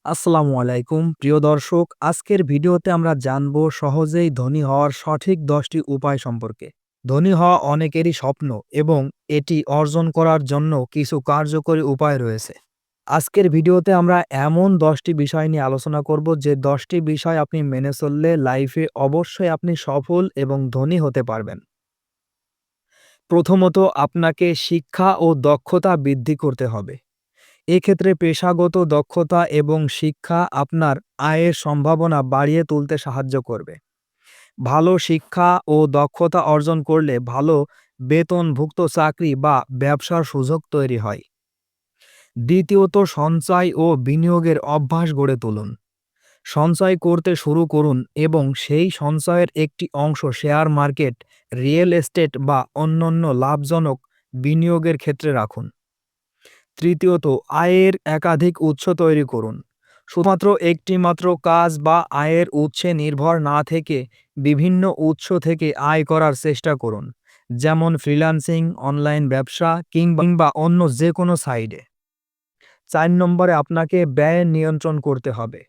আসসালামু আলাইকুম প্রিয় দর্শক, আজকের ভিডিওতে আমরা জানব সহজেই ধনী হওয়ার সঠিক 10টি উপায় সম্পর্কে। ধনী হওয়া অনেকেরই স্বপ্ন এবং এটি অর্জন করার জন্য কিছু কার্যকরী উপায় রয়েছে। আজকের ভিডিওতে আমরা এমন 10টি বিষয় নিয়ে আলোচনা করব যে 10টি বিষয় আপনি মেনে চললে লাইফে অবশ্যই আপনি সফল এবং ধনী হতে পারবেন। প্রথমত, আপনাকে শিক্ষা ও দক্ষতা বৃদ্ধি করতে হবে। এক্ষেত্রে পেশাগত দক্ষতা এবং শিক্ষা আপনার আয়ের সম্ভাবনা বাড়িয়ে তুলতে সাহায্য করবে। ভালো শিক্ষা ও দক্ষতা অর্জন করলে ভালো বেতনভুক্ত চাকরি বা ব্যবসার সুযোগ তৈরি হয়। দ্বিতীয়ত, সঞ্চয় ও বিনিয়োগের অভ্যাস গড়ে তুলুন। সঞ্চয় করতে শুরু করুন এবং সেই সঞ্চয়ের একটি অংশ শেয়ার মার্কেট, রিয়েল এস্টেট বা অন্যান্য লাভজনক বিনিয়োগের ক্ষেত্রে রাখুন। তৃতীয়ত, আয়ের একাধিক উৎস তৈরি করুন। শুধুমাত্র একটি মাত্র কাজ বা আয়ের উৎসে নির্ভর না থেকে বিভিন্ন উৎস থেকে আয় করার চেষ্টা করুন, যেমন ফ্রিল্যান্সিং, অনলাইন ব্যবসা কিংবা অন্য যে কোনো সাইডে। 4 নম্বরে, আপনাকে ব্যয় নিয়ন্ত্রণ করতে হবে।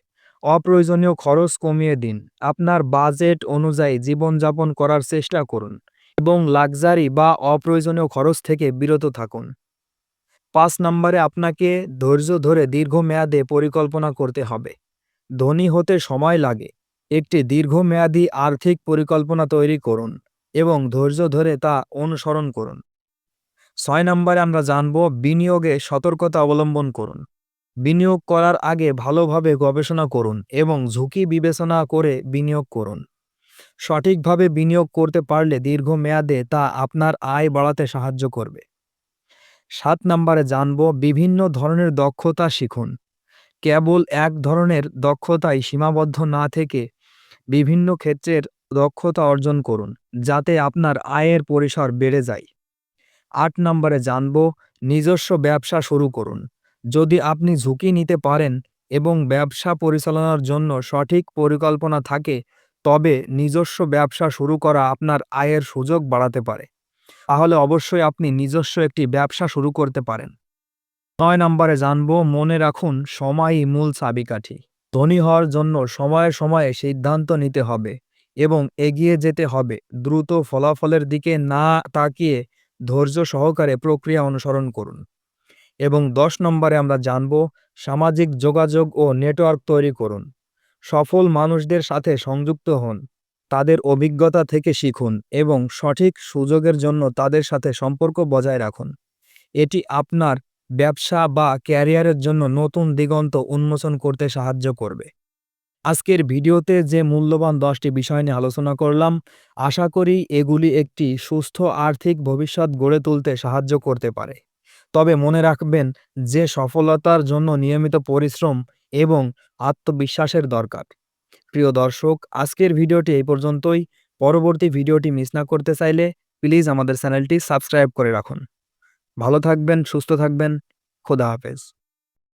অপ্রয়োজনীয় খরচ কমিয়ে দিন। আপনার বাজেট অনুযায়ী জীবনযাপন করার চেষ্টা করুন এবং লাক্সারি বা অপ্রয়োজনীয় খরচ থেকে বিরত থাকুন। 5 নম্বরে, আপনাকে ধৈর্য ধরে দীর্ঘমেয়াদে পরিকল্পনা করতে হবে। ধনী হতে সময় লাগে। একটি দীর্ঘমেয়াদী আর্থিক পরিকল্পনা তৈরি করুন এবং ধৈর্য ধরে তা অনুসরণ করুন। 6 নম্বরে আমরা জানব বিনিয়োগে সতর্কতা অবলম্বন করুন। বিনিয়োগ করার আগে ভালোভাবে গবেষণা করুন এবং ঝুঁকি বিবেচনা করে বিনিয়োগ করুন। সঠিকভাবে বিনিয়োগ করতে পারলে দীর্ঘমেয়াদে তা আপনার আয় বাড়াতে সাহায্য করবে। 7 নম্বরে জানব বিভিন্ন ধরনের দক্ষতা শিখুন। কেবল এক ধরনের দক্ষতায় সীমাবদ্ধ না থেকে বিভিন্ন ক্ষেত্রের দক্ষতা অর্জন করুন, যাতে আপনার আয়ের পরিসর বেড়ে যায়। 8 নম্বরে জানব নিজস্ব ব্যবসা শুরু করুন। যদি আপনি ঝুঁকি নিতে পারেন এবং ব্যবসা পরিচালনার জন্য সঠিক পরিকল্পনা থাকে, তবে নিজস্ব ব্যবসা শুরু করা আপনার আয়ের সুযোগ বাড়াতে পারে। তাহলে অবশ্যই আপনি নিজস্ব একটি ব্যবসা শুরু করতে পারেন। 9 নম্বরে জানব মনে রাখুন সময়ই মূল চাবিকাঠি। ধনী হওয়ার জন্য সময়ে সময়ে সিদ্ধান্ত নিতে হবে এবং এগিয়ে যেতে হবে। দ্রুত ফলাফলের দিকে না তাকিয়ে ধৈর্য সহকারে প্রক্রিয়া অনুসরণ করুন। এবং 10 নম্বরে আমরা জানব সামাজিক যোগাযোগ ও নেটওয়ার্ক তৈরি করুন। সফল মানুষদের সাথে সংযুক্ত হন, তাদের অভিজ্ঞতা থেকে শিখুন এবং সঠিক সুযোগের জন্য তাদের সাথে সম্পর্ক বজায় রাখুন। এটি আপনার ব্যবসা বা ক্যারিয়ারের জন্য নতুন দিগন্ত উন্মোচন করতে সাহায্য করবে। আজকের ভিডিওতে যে মূল্যবান 10টি বিষয় নিয়ে আলোচনা করলাম, আশা করি এগুলি একটি সুস্থ আর্থিক ভবিষ্যৎ গড়ে তুলতে সাহায্য করতে পারে। তবে মনে রাখবেন যে সফলতার জন্য নিয়মিত পরিশ্রম এবং আত্মবিশ্বাসের দরকার। প্রিয় দর্শক, আজকের ভিডিওটি এই পর্যন্তই। পরবর্তী ভিডিওটি মিস না করতে চাইলে প্লিজ আমাদের চ্যানেলটি সাবস্ক্রাইব করে রাখুন। ভালো থাকবেন, সুস্থ থাকবেন। খোদা হাফেজ।